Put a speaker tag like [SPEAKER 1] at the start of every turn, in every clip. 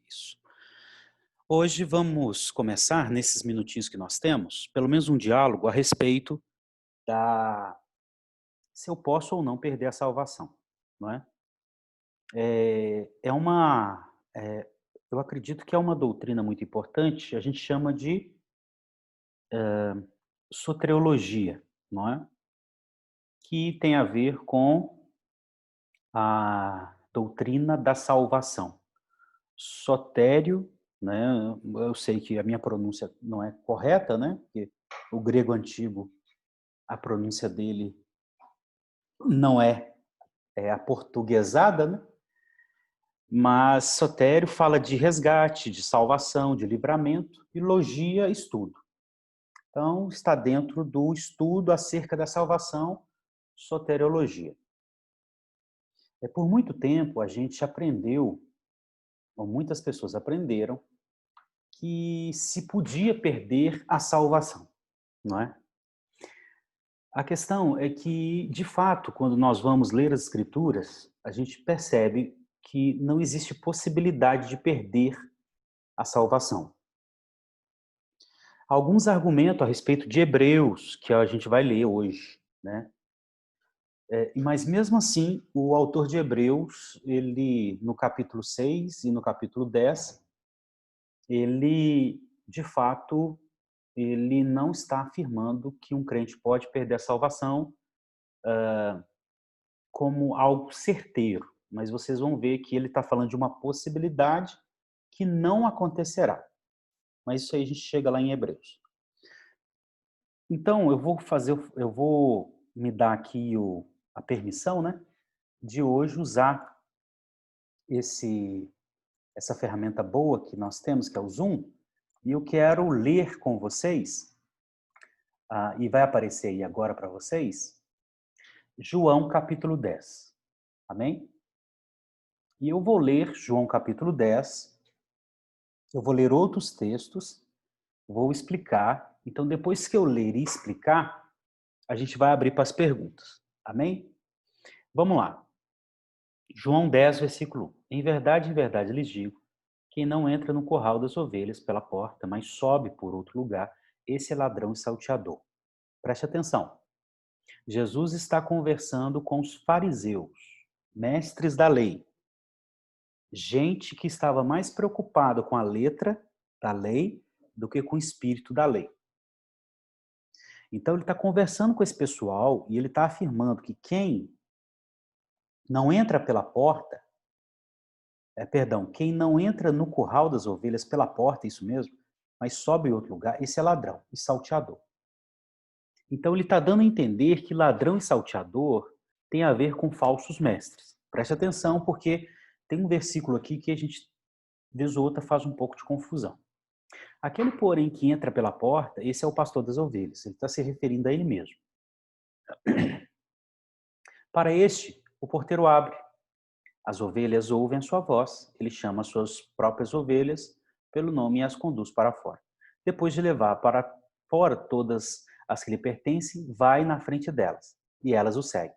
[SPEAKER 1] Isso. Hoje vamos começar, nesses minutinhos que nós temos, pelo menos um diálogo a respeito da se eu posso ou não perder a salvação, não é? É uma, eu acredito que é uma doutrina muito importante, a gente chama de soteriologia, não é? Que tem a ver com a doutrina da salvação. Sotério, né, eu sei que a minha pronúncia não é correta, né, porque o grego antigo, a pronúncia dele não é aportuguesada, né, mas sotério fala de resgate, de salvação, de livramento, e logia, estudo. Então, está dentro do estudo acerca da salvação, soteriologia. Por muito tempo a gente aprendeu, ou muitas pessoas aprenderam, que se podia perder a salvação, não é? A questão é que, de fato, quando nós vamos ler as Escrituras, a gente percebe que não existe possibilidade de perder a salvação. Alguns argumentos a respeito de Hebreus, que a gente vai ler hoje, né? Mas mesmo assim, o autor de Hebreus, ele, no capítulo 6 e no capítulo 10, ele, de fato, ele não está afirmando que um crente pode perder a salvação como algo certeiro, mas vocês vão ver que ele está falando de uma possibilidade que não acontecerá. Mas isso aí a gente chega lá em Hebreus. Então, eu vou me dar aqui a permissão, né, de hoje usar esse, essa ferramenta boa que nós temos, que é o Zoom, e eu quero ler com vocês, e vai aparecer aí agora para vocês, João capítulo 10. Amém? E eu vou ler João capítulo 10, eu vou ler outros textos, vou explicar. Então, depois que eu ler e explicar, a gente vai abrir para as perguntas. Amém? Vamos lá. João 10, versículo 1. Em verdade lhes digo, quem não entra no curral das ovelhas pela porta, mas sobe por outro lugar, esse é ladrão e salteador. Preste atenção. Jesus está conversando com os fariseus, mestres da lei, gente que estava mais preocupada com a letra da lei do que com o espírito da lei. Então ele está conversando com esse pessoal e ele está afirmando que quem não entra pela porta, quem não entra no curral das ovelhas pela porta, isso mesmo, mas sobe em outro lugar, esse é ladrão e salteador. Então ele está dando a entender que ladrão e salteador tem a ver com falsos mestres. Preste atenção, porque tem um versículo aqui que a gente, vez ou outra, faz um pouco de confusão. Aquele, porém, que entra pela porta, esse é o pastor das ovelhas. Ele está se referindo a ele mesmo. Para este, o porteiro abre. As ovelhas ouvem a sua voz. Ele chama as suas próprias ovelhas pelo nome e as conduz para fora. Depois de levar para fora todas as que lhe pertencem, vai na frente delas. E elas o seguem,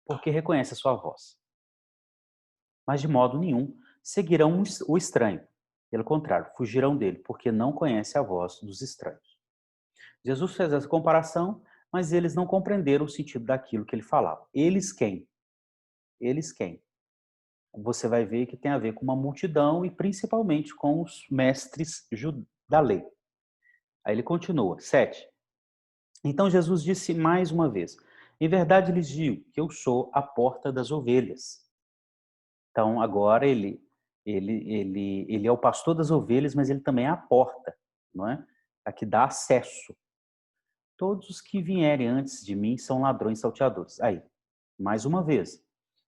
[SPEAKER 1] porque reconhece a sua voz. Mas de modo nenhum seguirão o estranho. Pelo contrário, fugirão dele, porque não conhece a voz dos estranhos. Jesus fez essa comparação, mas eles não compreenderam o sentido daquilo que ele falava. Eles quem? Eles quem? Você vai ver que tem a ver com uma multidão e principalmente com os mestres da lei. Aí ele continua, 7. Então Jesus disse mais uma vez, em verdade lhes digo que eu sou a porta das ovelhas. Então agora ele é o pastor das ovelhas, mas ele também é a porta, não é? A que dá acesso. Todos os que vierem antes de mim são ladrões e salteadores. Aí, mais uma vez,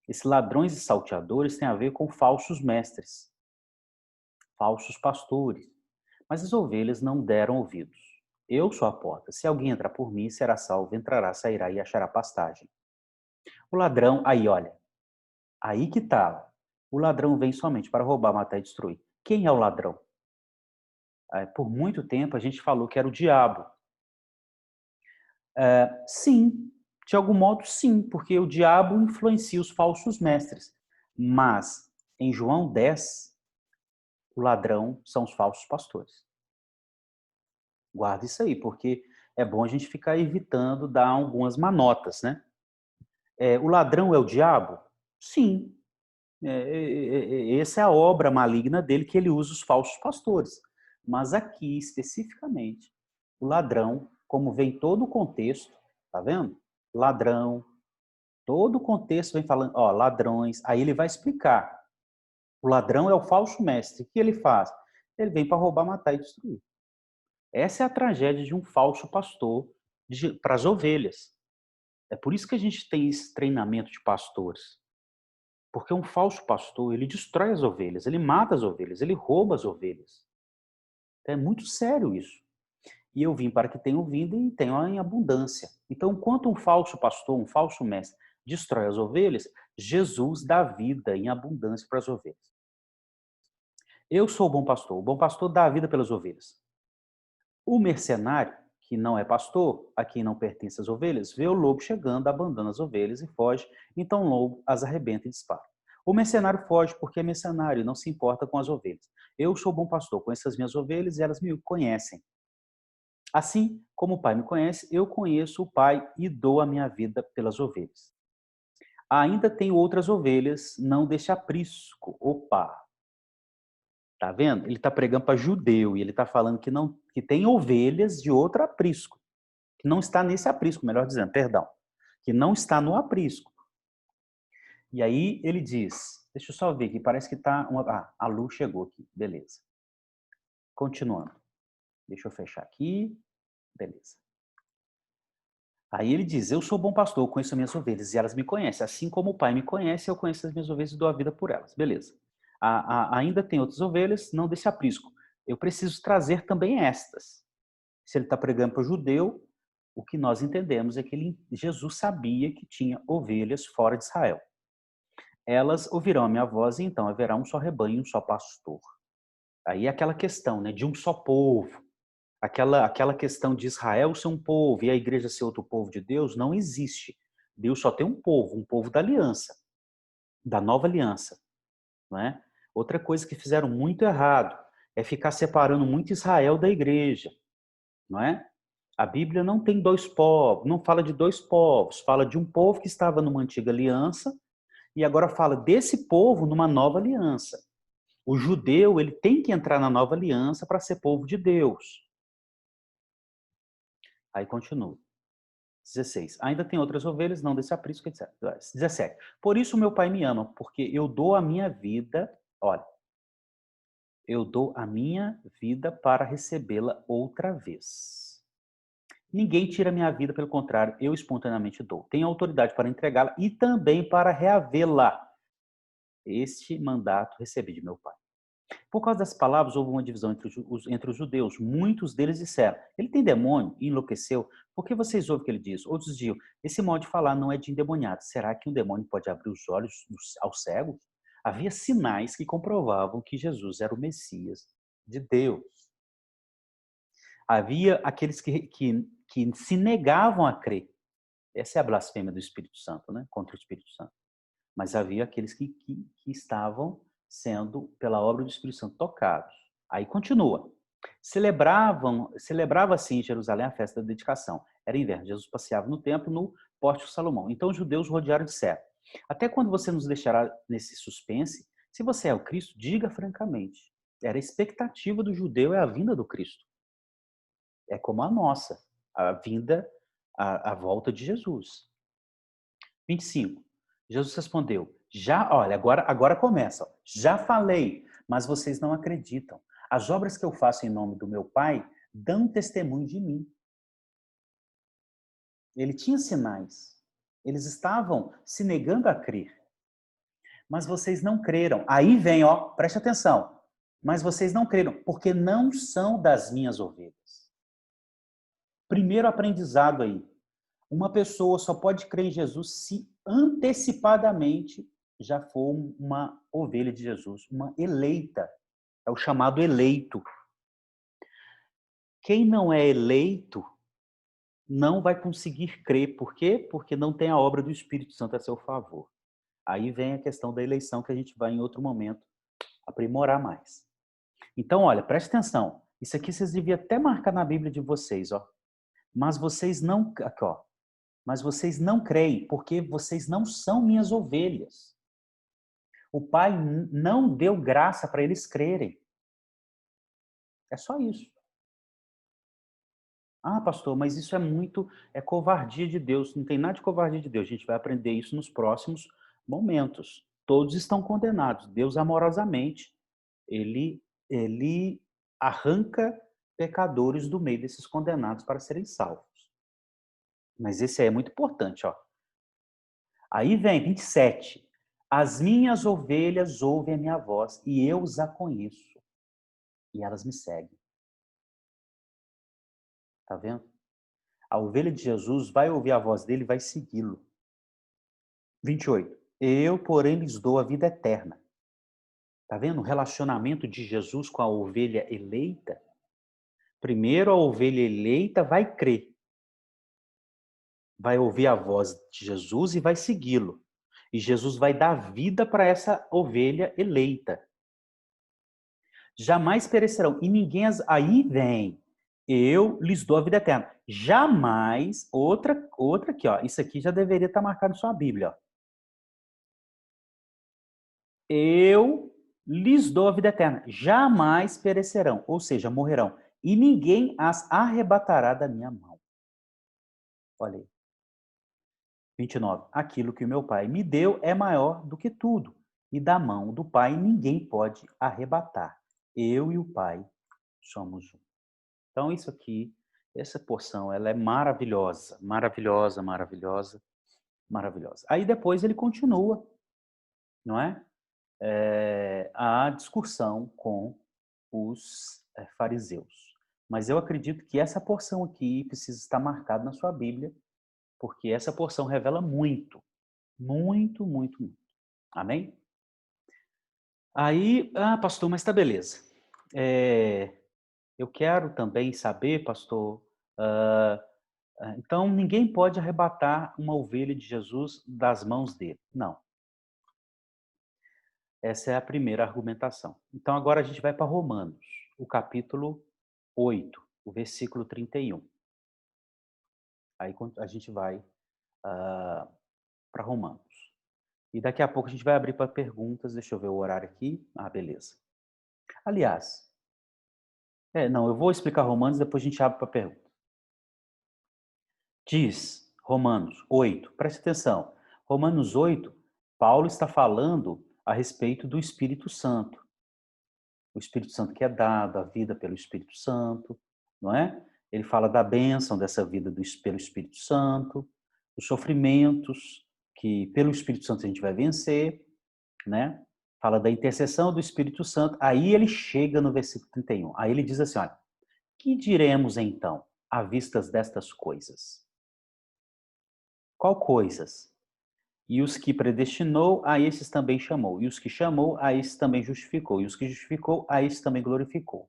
[SPEAKER 1] esses ladrões e salteadores têm a ver com falsos mestres, falsos pastores. Mas as ovelhas não deram ouvidos. Eu sou a porta. Se alguém entrar por mim, será salvo, entrará, sairá e achará pastagem. O ladrão, aí olha, aí que tá. O ladrão vem somente para roubar, matar e destruir. Quem é o ladrão? Por muito tempo a gente falou que era o diabo. Sim, de algum modo sim, porque o diabo influencia os falsos mestres. Mas em João 10, O ladrão são os falsos pastores. Guarda isso aí, porque é bom a gente ficar evitando dar algumas manotas, né? O ladrão é o diabo? Sim. Essa é a obra maligna dele, que ele usa os falsos pastores. Mas aqui, especificamente, o ladrão, como vem todo o contexto, tá vendo? Ladrão, todo o contexto vem falando, ó, ladrões. Aí ele vai explicar. O ladrão é o falso mestre. O que ele faz? Ele vem para roubar, matar e destruir. Essa é a tragédia de um falso pastor para as ovelhas. É por isso que a gente tem esse treinamento de pastores. Porque um falso pastor, ele destrói as ovelhas, ele mata as ovelhas, ele rouba as ovelhas. É muito sério isso. E eu vim para que tenham vida e tenham em abundância. Então, enquanto um falso pastor, um falso mestre, destrói as ovelhas, Jesus dá vida em abundância para as ovelhas. Eu sou o bom pastor. O bom pastor dá a vida pelas ovelhas. O mercenário, que não é pastor, a quem não pertence as ovelhas, vê o lobo chegando, abandona as ovelhas e foge, então o lobo as arrebenta e dispara. O mercenário foge porque é mercenário e não se importa com as ovelhas. Eu sou bom pastor, conheço as minhas ovelhas e elas me conhecem. Assim como o Pai me conhece, eu conheço o Pai e dou a minha vida pelas ovelhas. Ainda tenho outras ovelhas, não deste aprisco. Opa, tá vendo? Ele está pregando para judeu e ele está falando que tem ovelhas de outro aprisco, que não está nesse aprisco, melhor dizendo, perdão, que não está no aprisco. E aí ele diz, deixa eu só ver aqui, parece que está a Lu chegou aqui, beleza. Continuando. Deixa eu fechar aqui, beleza. Aí ele diz, eu sou bom pastor, eu conheço as minhas ovelhas e elas me conhecem, assim como o Pai me conhece, eu conheço as minhas ovelhas e dou a vida por elas, beleza. Ainda tem outras ovelhas, não desse aprisco. Eu preciso trazer também estas. Se ele está pregando para o judeu, o que nós entendemos é que Jesus sabia que tinha ovelhas fora de Israel. Elas ouvirão a minha voz e então haverá um só rebanho, um só pastor. Aí é aquela questão, né, de um só povo. Aquela questão de Israel ser um povo e a igreja ser outro povo de Deus não existe. Deus só tem um povo da aliança, da nova aliança, não é? Outra coisa que fizeram muito errado é ficar separando muito Israel da igreja, não é? A Bíblia não tem dois povos, não fala de dois povos, fala de um povo que estava numa antiga aliança e agora fala desse povo numa nova aliança. O judeu, ele tem que entrar na nova aliança para ser povo de Deus. Aí continua. 16. Ainda tem outras ovelhas, não desse aprisco, etc. 17. Por isso meu pai me ama, porque eu dou a minha vida, olha, eu dou a minha vida para recebê-la outra vez. Ninguém tira minha vida, pelo contrário, eu espontaneamente dou. Tenho autoridade para entregá-la e também para reavê-la. Este mandato recebi de meu pai. Por causa das palavras, houve uma divisão entre os judeus. Muitos deles disseram, ele tem demônio e enlouqueceu. Por que vocês ouvem o que ele diz? Outros diziam, esse modo de falar não é de endemoniado. Será que um demônio pode abrir os olhos aos cegos? Havia sinais que comprovavam que Jesus era o Messias de Deus. Havia aqueles que se negavam a crer. Essa é a blasfêmia do Espírito Santo, né? Contra o Espírito Santo. Mas havia aqueles que estavam sendo, pela obra do Espírito Santo, tocados. Aí continua. Celebrava-se em Jerusalém a festa da dedicação. Era inverno. Jesus passeava no templo, no Pórtico Salomão. Então os judeus rodearam e disseram, até quando você nos deixará nesse suspense? Se você é o Cristo, diga francamente. Era a expectativa do judeu, é a vinda do Cristo. É como a nossa, a vinda, a volta de Jesus. 25. Jesus respondeu, olha, agora começa. Já falei, mas vocês não acreditam. As obras que eu faço em nome do meu Pai dão testemunho de mim. Ele tinha sinais. Eles estavam se negando a crer. Mas vocês não creram. Aí vem, ó, preste atenção. Mas vocês não creram, porque não são das minhas ovelhas. Primeiro aprendizado aí. Uma pessoa só pode crer em Jesus se antecipadamente já for uma ovelha de Jesus, uma eleita. É o chamado eleito. Quem não é eleito não vai conseguir crer. Por quê? Porque não tem a obra do Espírito Santo a seu favor. Aí vem a questão da eleição que a gente vai em outro momento aprimorar mais. Então, olha, preste atenção. Isso aqui vocês deviam até marcar na Bíblia de vocês, ó. Mas vocês não, aqui, ó. Mas vocês não creem, porque vocês não são minhas ovelhas. O Pai não deu graça para eles crerem. É só isso. Ah, pastor, mas isso é covardia de Deus. Não tem nada de covardia de Deus. A gente vai aprender isso nos próximos momentos. Todos estão condenados. Deus amorosamente, ele arranca pecadores do meio desses condenados para serem salvos. Mas esse aí é muito importante, ó. Aí vem 27. As minhas ovelhas ouvem a minha voz e eu os a conheço. E elas me seguem. Tá vendo? A ovelha de Jesus vai ouvir a voz dele e vai segui-lo. 28. Eu, porém, lhes dou a vida eterna. Tá vendo? O relacionamento de Jesus com a ovelha eleita. Primeiro, a ovelha eleita vai crer. Vai ouvir a voz de Jesus e vai segui-lo. E Jesus vai dar vida para essa ovelha eleita. Jamais perecerão. E ninguém aí vem. Eu lhes dou a vida eterna. Jamais, outra aqui, ó. Isso aqui já deveria estar marcado em sua Bíblia, ó. Eu lhes dou a vida eterna. Jamais perecerão, ou seja, morrerão. E ninguém as arrebatará da minha mão. Olha aí. 29. Aquilo que o meu Pai me deu é maior do que tudo. E da mão do Pai ninguém pode arrebatar. Eu e o Pai somos um. Então, isso aqui, essa porção, ela é maravilhosa, maravilhosa, maravilhosa, maravilhosa. Aí depois ele continua, não é? A discussão com os fariseus. Mas eu acredito que essa porção aqui precisa estar marcada na sua Bíblia, porque essa porção revela muito, muito, muito, muito. Amém? Aí, pastor, mas tá beleza. Eu quero também saber, pastor, então ninguém pode arrebatar uma ovelha de Jesus das mãos dele. Não. Essa é a primeira argumentação. Então agora a gente vai para Romanos, o capítulo 8, o versículo 31. Aí a gente vai para Romanos. E daqui a pouco a gente vai abrir para perguntas. Deixa eu ver o horário aqui. Beleza. Aliás, não, eu vou explicar Romanos, depois a gente abre para pergunta. Diz Romanos 8, preste atenção. Romanos 8, Paulo está falando a respeito do Espírito Santo. O Espírito Santo que é dado, a vida pelo Espírito Santo, não é? Ele fala da bênção dessa vida pelo Espírito Santo, os sofrimentos que pelo Espírito Santo a gente vai vencer, né? Fala da intercessão do Espírito Santo. Aí ele chega no versículo 31. Aí ele diz assim, olha, que diremos então à vistas destas coisas? Qual coisas? E os que predestinou, a esses também chamou. E os que chamou, a esses também justificou. E os que justificou, a esses também glorificou.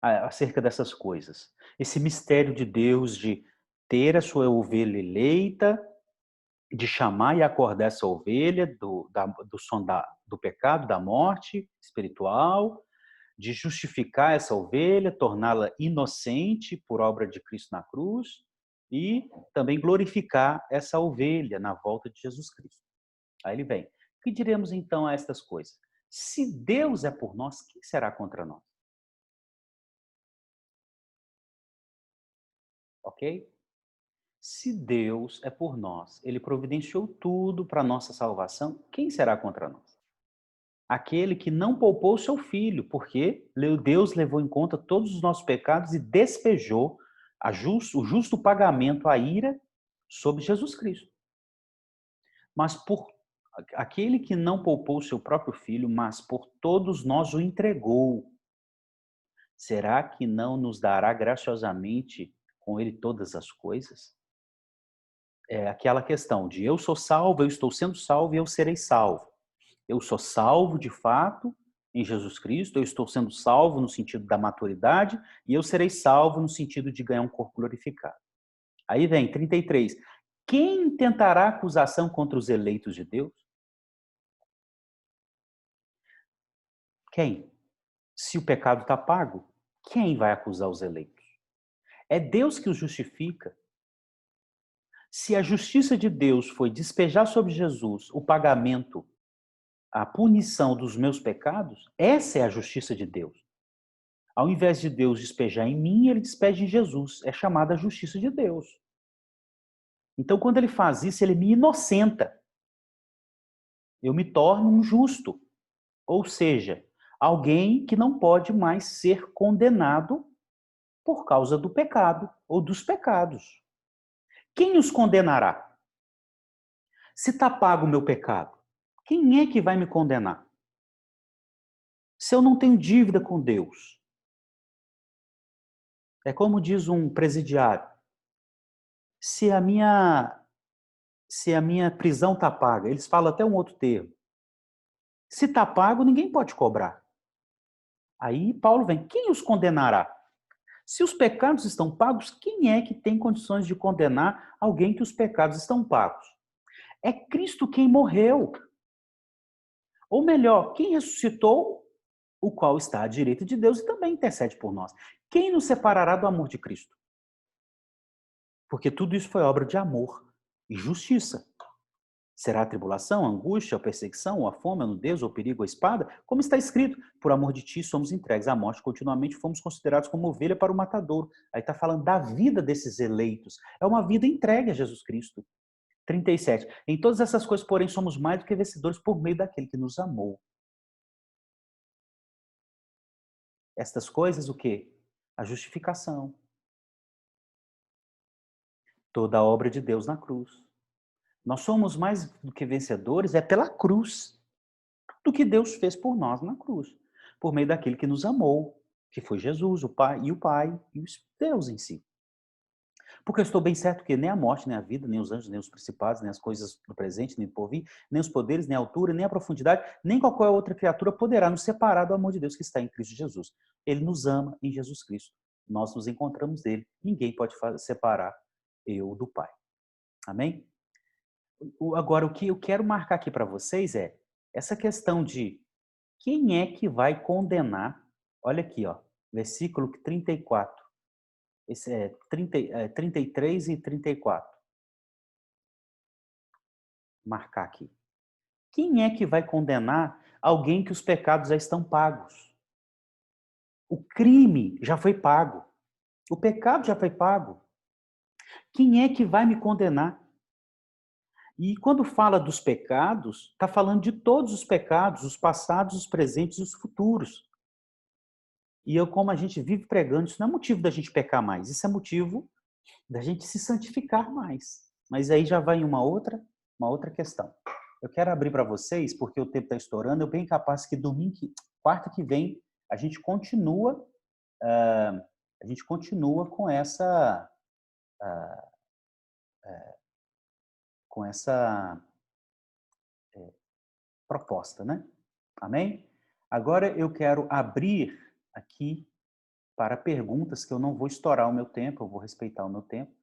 [SPEAKER 1] Acerca dessas coisas. Esse mistério de Deus de ter a sua ovelha eleita, de chamar e acordar essa ovelha do som do pecado, da morte espiritual, de justificar essa ovelha, torná-la inocente por obra de Cristo na cruz e também glorificar essa ovelha na volta de Jesus Cristo. Aí ele vem. Que diremos então a estas coisas? Se Deus é por nós, quem será contra nós? Ok? Se Deus é por nós, Ele providenciou tudo para nossa salvação, quem será contra nós? Aquele que não poupou seu filho, porque Deus levou em conta todos os nossos pecados e despejou o justo pagamento, a ira, sobre Jesus Cristo. Mas por aquele que não poupou seu próprio filho, mas por todos nós o entregou, será que não nos dará graciosamente com ele todas as coisas? É aquela questão de eu sou salvo, eu estou sendo salvo e eu serei salvo. Eu sou salvo de fato em Jesus Cristo, eu estou sendo salvo no sentido da maturidade e eu serei salvo no sentido de ganhar um corpo glorificado. Aí vem 33. Quem tentará acusação contra os eleitos de Deus? Quem? Se o pecado está pago, quem vai acusar os eleitos? É Deus que os justifica. Se a justiça de Deus foi despejar sobre Jesus o pagamento, a punição dos meus pecados, essa é a justiça de Deus. Ao invés de Deus despejar em mim, ele despeja em Jesus. É chamada a justiça de Deus. Então, quando ele faz isso, ele me inocenta. Eu me torno um justo. Ou seja, alguém que não pode mais ser condenado por causa do pecado ou dos pecados. Quem os condenará? Se está pago o meu pecado, quem é que vai me condenar? Se eu não tenho dívida com Deus. É como diz um presidiário, se a minha prisão está paga, eles falam até um outro termo. Se está pago, ninguém pode cobrar. Aí Paulo vem, quem os condenará? Se os pecados estão pagos, quem é que tem condições de condenar alguém que os pecados estão pagos? É Cristo quem morreu. Ou melhor, quem ressuscitou, o qual está à direita de Deus e também intercede por nós. Quem nos separará do amor de Cristo? Porque tudo isso foi obra de amor e justiça. Será a tribulação, a angústia, a perseguição, a fome, a nudez, o perigo, a espada? Como está escrito, por amor de ti somos entregues à morte, continuamente fomos considerados como ovelha para o matadouro. Aí está falando da vida desses eleitos. É uma vida entregue a Jesus Cristo. 37. Em todas essas coisas, porém, somos mais do que vencedores por meio daquele que nos amou. Estas coisas, o quê? A justificação. Toda a obra de Deus na cruz. Nós somos mais do que vencedores, é pela cruz. Do que Deus fez por nós na cruz. Por meio daquele que nos amou, que foi Jesus, o Pai e Deus em si. Porque eu estou bem certo que nem a morte, nem a vida, nem os anjos, nem os principados, nem as coisas do presente, nem do porvir, nem os poderes, nem a altura, nem a profundidade, nem qualquer outra criatura poderá nos separar do amor de Deus que está em Cristo Jesus. Ele nos ama em Jesus Cristo. Nós nos encontramos nele. Ninguém pode separar eu do Pai. Amém? Agora, o que eu quero marcar aqui para vocês é essa questão de quem é que vai condenar? Olha aqui, ó, versículo 34. Esse é 33 e 34. Marcar aqui. Quem é que vai condenar alguém que os pecados já estão pagos? O crime já foi pago. O pecado já foi pago. Quem é que vai me condenar? E quando fala dos pecados, está falando de todos os pecados, os passados, os presentes e os futuros. E como a gente vive pregando, isso não é motivo da gente pecar mais, isso é motivo da gente se santificar mais. Mas aí já vai em uma outra questão. Eu quero abrir para vocês, porque o tempo está estourando, eu bem capaz que quarta que vem, a gente continua, com essa, com essa proposta, né? Amém? Agora eu quero abrir aqui para perguntas, que eu não vou estourar o meu tempo, eu vou respeitar o meu tempo.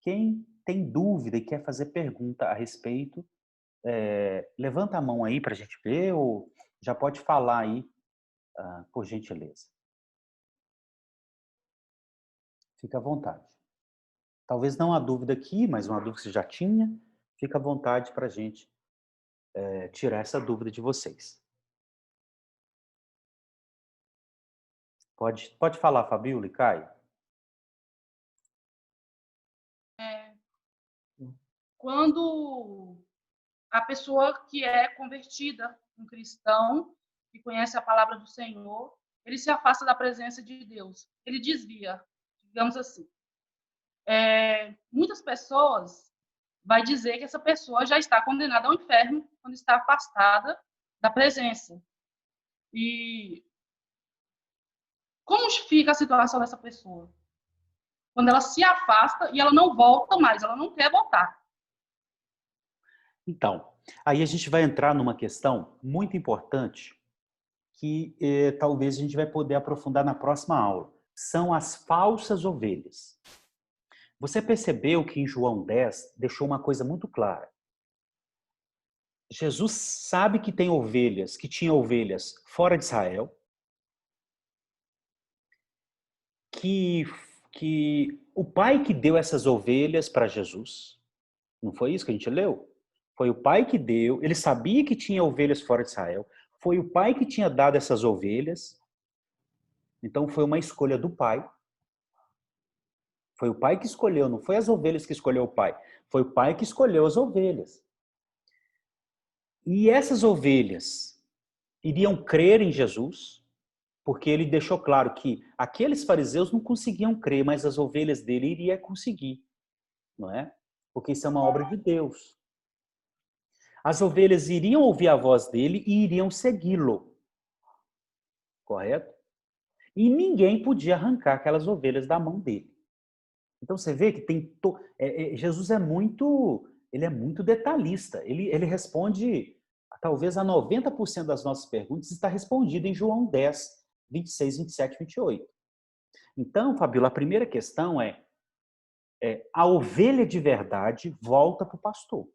[SPEAKER 1] Quem tem dúvida e quer fazer pergunta a respeito, levanta a mão aí para a gente ver, ou já pode falar aí, por gentileza. Fica à vontade. Talvez não há dúvida aqui, mas uma dúvida que você já tinha, fica à vontade para a gente tirar essa dúvida de vocês. Pode falar, Fabíola e Caio.
[SPEAKER 2] Quando a pessoa que é convertida, um cristão, que conhece a palavra do Senhor, ele se afasta da presença de Deus. Ele desvia, digamos assim. Muitas pessoas vai dizer que essa pessoa já está condenada ao inferno quando está afastada da presença. E como fica a situação dessa pessoa? Quando ela se afasta e ela não volta mais, ela não quer voltar.
[SPEAKER 1] Então, aí a gente vai entrar numa questão muito importante que talvez a gente vai poder aprofundar na próxima aula. São as falsas ovelhas. Você percebeu que em João 10 deixou uma coisa muito clara. Jesus sabe que tem ovelhas, que tinha ovelhas fora de Israel, que, que o pai que deu essas ovelhas para Jesus, não foi isso que a gente leu? Foi o pai que deu, ele sabia que tinha ovelhas fora de Israel, foi o pai que tinha dado essas ovelhas, então foi uma escolha do pai. Foi o pai que escolheu, não foi as ovelhas que escolheu o pai. Foi o pai que escolheu as ovelhas. E essas ovelhas iriam crer em Jesus, porque ele deixou claro que aqueles fariseus não conseguiam crer, mas as ovelhas dele iriam conseguir, não é? Porque isso é uma obra de Deus. As ovelhas iriam ouvir a voz dele e iriam segui-lo, correto? E ninguém podia arrancar aquelas ovelhas da mão dele. Então você vê que tem Jesus ele é muito detalhista. Ele responde talvez a 90% das nossas perguntas está respondido em João 10, 26, 27, 28. Então, Fabíola, a primeira questão é a ovelha de verdade volta para o pastor.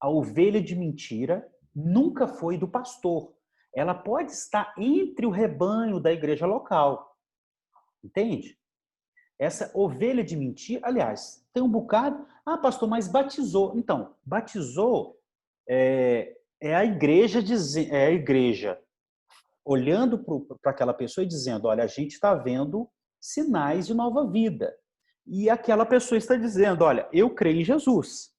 [SPEAKER 1] A ovelha de mentira nunca foi do pastor. Ela pode estar entre o rebanho da igreja local. Entende? Essa ovelha de mentira, aliás, tem um bocado. Ah, pastor, mas batizou. Então, batizou é a igreja olhando para aquela pessoa e dizendo: olha, a gente está vendo sinais de nova vida. E aquela pessoa está dizendo: olha, eu creio em Jesus.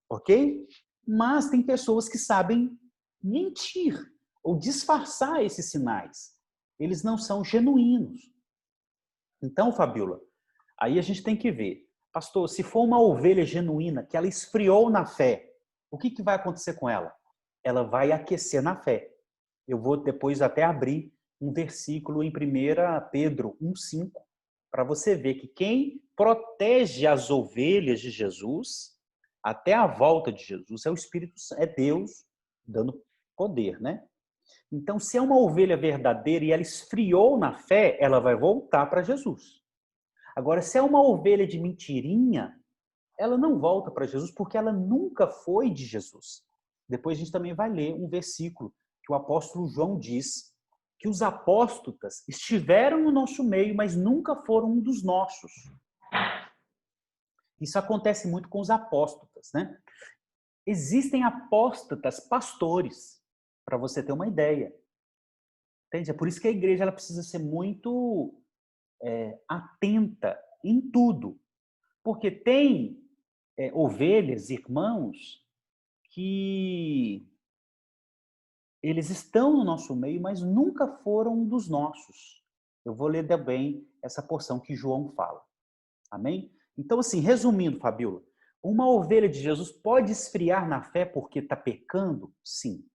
[SPEAKER 1] Ok? Mas tem pessoas que sabem mentir ou disfarçar esses sinais. Eles não são genuínos. Então, Fabíola, aí a gente tem que ver. Pastor, se for uma ovelha genuína, que ela esfriou na fé, o que vai acontecer com ela? Ela vai aquecer na fé. Eu vou depois até abrir um versículo em 1 Pedro 1,5, para você ver que quem protege as ovelhas de Jesus, até a volta de Jesus, é o Espírito, é Deus dando poder, né? Então, se é uma ovelha verdadeira e ela esfriou na fé, ela vai voltar para Jesus. Agora, se é uma ovelha de mentirinha, ela não volta para Jesus porque ela nunca foi de Jesus. Depois a gente também vai ler um versículo que o apóstolo João diz que os apóstotas estiveram no nosso meio, mas nunca foram um dos nossos. Isso acontece muito com os apóstotas, né? Existem apóstatas pastores, para você ter uma ideia. Entende? É por isso que a igreja ela precisa ser muito atenta em tudo. Porque tem ovelhas, irmãos, que eles estão no nosso meio, mas nunca foram um dos nossos. Eu vou ler também essa porção que João fala. Amém? Então, assim, resumindo, Fabíola, uma ovelha de Jesus pode esfriar na fé porque está pecando? Sim.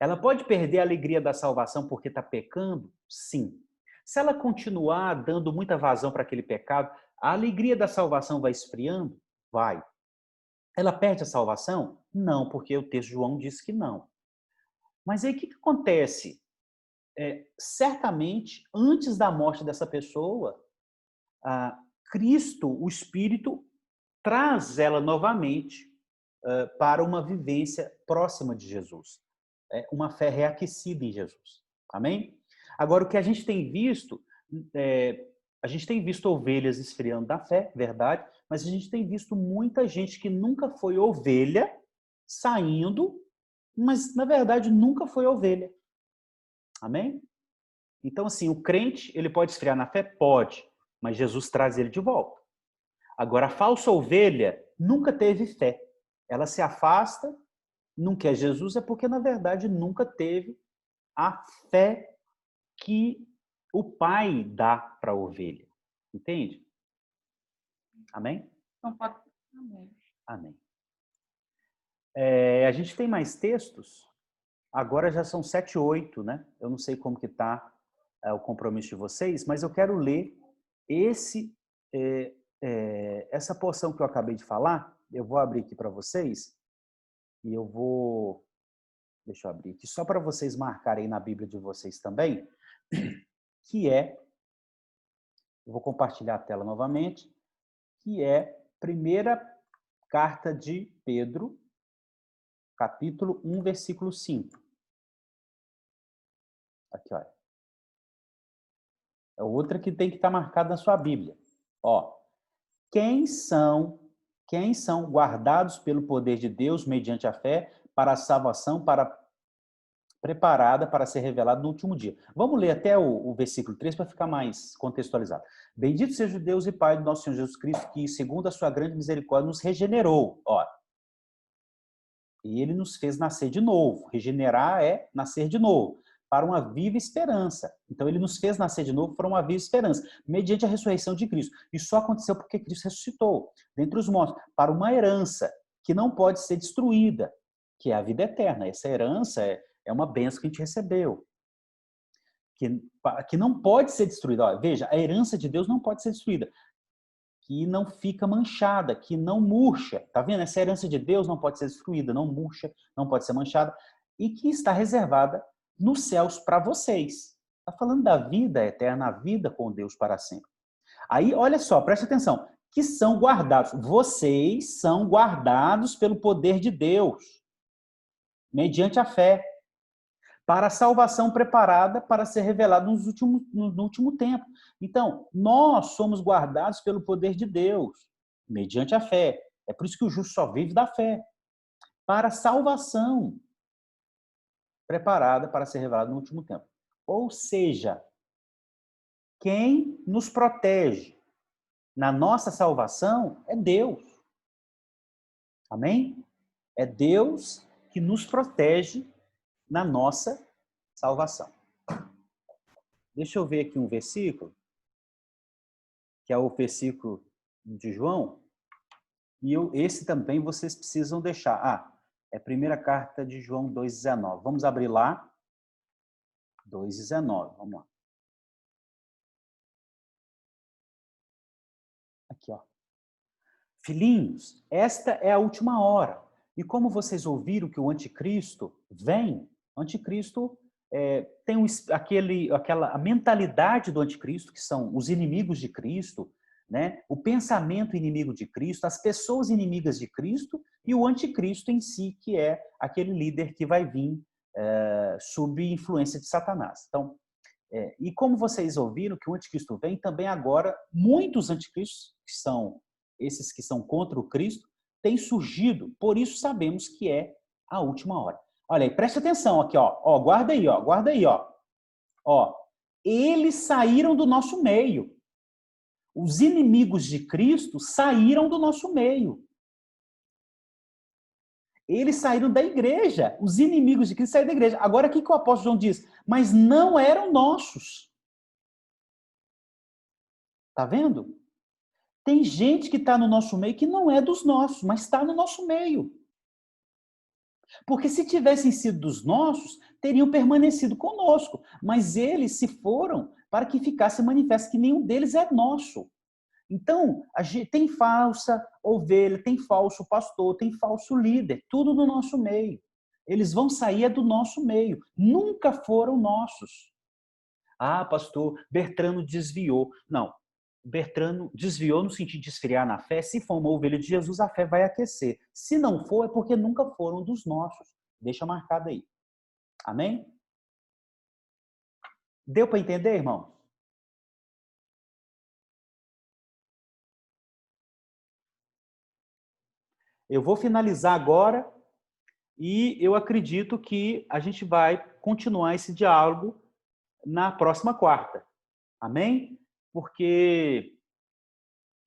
[SPEAKER 1] Ela pode perder a alegria da salvação porque está pecando? Sim. Se ela continuar dando muita vazão para aquele pecado, a alegria da salvação vai esfriando? Vai. Ela perde a salvação? Não, porque o texto de João diz que não. Mas aí o que acontece? Certamente, antes da morte dessa pessoa, Cristo, o Espírito, traz ela novamente para uma vivência próxima de Jesus. Uma fé reaquecida em Jesus. Amém? Agora, o que a gente tem visto, a gente tem visto ovelhas esfriando da fé, verdade, mas a gente tem visto muita gente que nunca foi ovelha saindo, mas na verdade nunca foi ovelha. Amém? Então, assim, o crente, ele pode esfriar na fé? Pode, mas Jesus traz ele de volta. Agora, a falsa ovelha nunca teve fé. Ela se afasta, não quer Jesus, é porque, na verdade, nunca teve a fé que o pai dá para a ovelha. Entende? Amém?
[SPEAKER 2] Então, pode... Amém.
[SPEAKER 1] Amém. A gente tem mais textos? Agora já são 7:08, né? Eu não sei como que está o compromisso de vocês, mas eu quero ler essa porção que eu acabei de falar. Eu vou abrir aqui para vocês e eu vou... Deixa eu abrir aqui, só para vocês marcarem na Bíblia de vocês também, que eu vou compartilhar a tela novamente, que é primeira carta de Pedro, capítulo 1, versículo 5. Aqui, olha. É outra que tem que estar marcada na sua Bíblia. Ó, quem são guardados pelo poder de Deus mediante a fé para a salvação, preparada para ser revelada no último dia. Vamos ler até o versículo 3 para ficar mais contextualizado. Bendito seja o Deus e Pai do nosso Senhor Jesus Cristo, que, segundo a sua grande misericórdia, nos regenerou. Ó, e ele nos fez nascer de novo. Regenerar é nascer de novo, para uma viva esperança. Então, ele nos fez nascer de novo para uma viva esperança, mediante a ressurreição de Cristo. Isso só aconteceu porque Cristo ressuscitou dentre os mortos, para uma herança que não pode ser destruída, que é a vida eterna. Essa herança é uma bênção que a gente recebeu, que não pode ser destruída. Olha, veja, a herança de Deus não pode ser destruída, que não fica manchada, que não murcha. Tá vendo? Essa herança de Deus não pode ser destruída, não murcha, não pode ser manchada, e que está reservada nos céus para vocês. Está falando da vida eterna, a vida com Deus para sempre. Aí, olha só, preste atenção, que são guardados. Vocês são guardados pelo poder de Deus, mediante a fé, para a salvação preparada para ser revelada no último tempo. Então, nós somos guardados pelo poder de Deus, mediante a fé. É por isso que o justo só vive da fé. Para a salvação preparada para ser revelada no último tempo. Ou seja, quem nos protege na nossa salvação é Deus. Amém? É Deus que nos protege na nossa salvação. Deixa eu ver aqui um versículo, que é o versículo de João, e esse também vocês precisam deixar. É a primeira carta de João 2,19. Vamos abrir lá. 2,19, vamos lá. Aqui, ó. Filhinhos, esta é a última hora. E como vocês ouviram que o anticristo vem, o anticristo tem a mentalidade do anticristo, que são os inimigos de Cristo, né? O pensamento inimigo de Cristo, as pessoas inimigas de Cristo e o anticristo em si, que é aquele líder que vai vir sob influência de Satanás. Então, e como vocês ouviram que o anticristo vem, também agora muitos anticristos, que são esses que são contra o Cristo, têm surgido. Por isso sabemos que é a última hora. Olha aí, preste atenção aqui, ó. Guarda aí, ó. Ó, eles saíram do nosso meio. Os inimigos de Cristo saíram do nosso meio. Eles saíram da igreja. Os inimigos de Cristo saíram da igreja. Agora, o que o apóstolo João diz? Mas não eram nossos. Tá vendo? Tem gente que está no nosso meio que não é dos nossos, mas está no nosso meio. Porque se tivessem sido dos nossos, teriam permanecido conosco. Mas eles se foram para que ficasse manifesto que nenhum deles é nosso. Então, tem falsa ovelha, tem falso pastor, tem falso líder, tudo no nosso meio. Eles vão sair do nosso meio. Nunca foram nossos. Pastor, Bertrano desviou. Não. Bertrano desviou no sentido de esfriar na fé. Se for uma ovelha de Jesus, a fé vai aquecer. Se não for, é porque nunca foram dos nossos. Deixa marcado aí. Amém? Deu para entender, irmão? Eu vou finalizar agora e eu acredito que a gente vai continuar esse diálogo na próxima quarta. Amém? Porque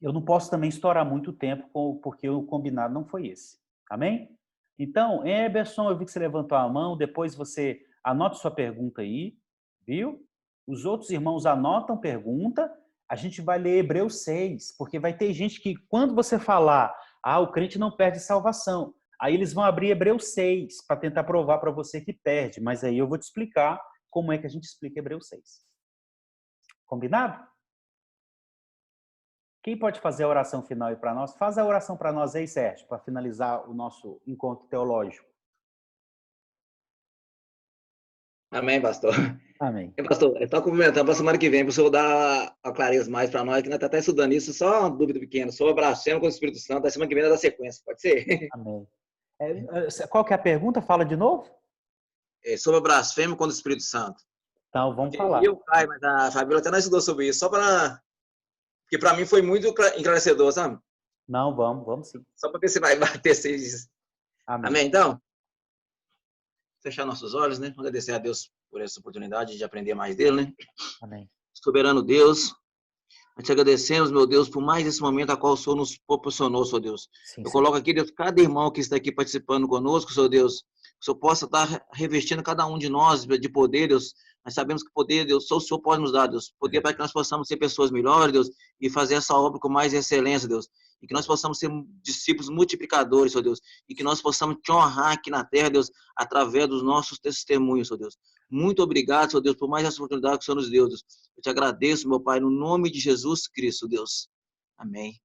[SPEAKER 1] eu não posso também estourar muito tempo, porque o combinado não foi esse. Amém? Então, Eberson, eu vi que você levantou a mão, depois você anota sua pergunta aí, viu? Os outros irmãos anotam pergunta, a gente vai ler Hebreus 6, porque vai ter gente que, quando você falar, o crente não perde salvação, aí eles vão abrir Hebreus 6 para tentar provar para você que perde, mas aí eu vou te explicar como é que a gente explica Hebreus 6. Combinado? Quem pode fazer a oração final aí para nós? Faz a oração para nós aí, Sérgio, para finalizar o nosso encontro teológico.
[SPEAKER 3] Amém, pastor.
[SPEAKER 1] Amém.
[SPEAKER 3] Pastor, eu estou comentando para a semana que vem, para o senhor dar a clareza mais para nós, que nós estamos até estudando isso, só uma dúvida pequena, sobre a blasfêmia com o Espírito Santo, a semana que vem é da sequência, pode ser?
[SPEAKER 1] Amém. Qual que é a pergunta? Fala de novo.
[SPEAKER 3] Sobre a blasfêmia com o Espírito Santo.
[SPEAKER 1] Então, vamos falar.
[SPEAKER 3] Eu caio, mas a Fabíola até não estudou sobre isso, só para... Porque para mim foi muito engrandecedor, sabe?
[SPEAKER 1] Não, vamos sim.
[SPEAKER 3] Só para ver se vai bater esses...
[SPEAKER 1] Amém.
[SPEAKER 3] Amém, então? Fechar nossos olhos, né? Agradecer a Deus por essa oportunidade de aprender mais dele, né?
[SPEAKER 1] Amém.
[SPEAKER 3] Soberano Deus, nós te agradecemos, meu Deus, por mais esse momento a qual o Senhor nos proporcionou, Senhor Deus.
[SPEAKER 1] Sim,
[SPEAKER 3] Eu
[SPEAKER 1] Senhor.
[SPEAKER 3] coloco aqui, Deus, cada irmão que está aqui participando conosco, Senhor Deus, que o Senhor possa estar revestindo cada um de nós de poder, Deus. Nós sabemos que poder, Deus, só o Senhor pode nos dar, Deus. Poder para que nós possamos ser pessoas melhores, Deus, e fazer essa obra com mais excelência, Deus. E que nós possamos ser discípulos multiplicadores, Senhor Deus. E que nós possamos te honrar aqui na terra, Deus, através dos nossos testemunhos, Senhor Deus. Muito obrigado, Senhor Deus, por mais essa oportunidade que o Senhor nos deu, Deus. Eu te agradeço, meu Pai, no nome de Jesus Cristo, Deus. Amém.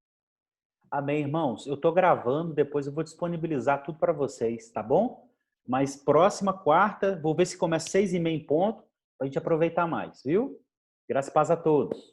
[SPEAKER 1] Amém, irmãos. Eu estou gravando, depois eu vou disponibilizar tudo para vocês, tá bom? Mas próxima quarta, vou ver se começa 6h30 em ponto, para a gente aproveitar mais, viu? Graças e paz a todos.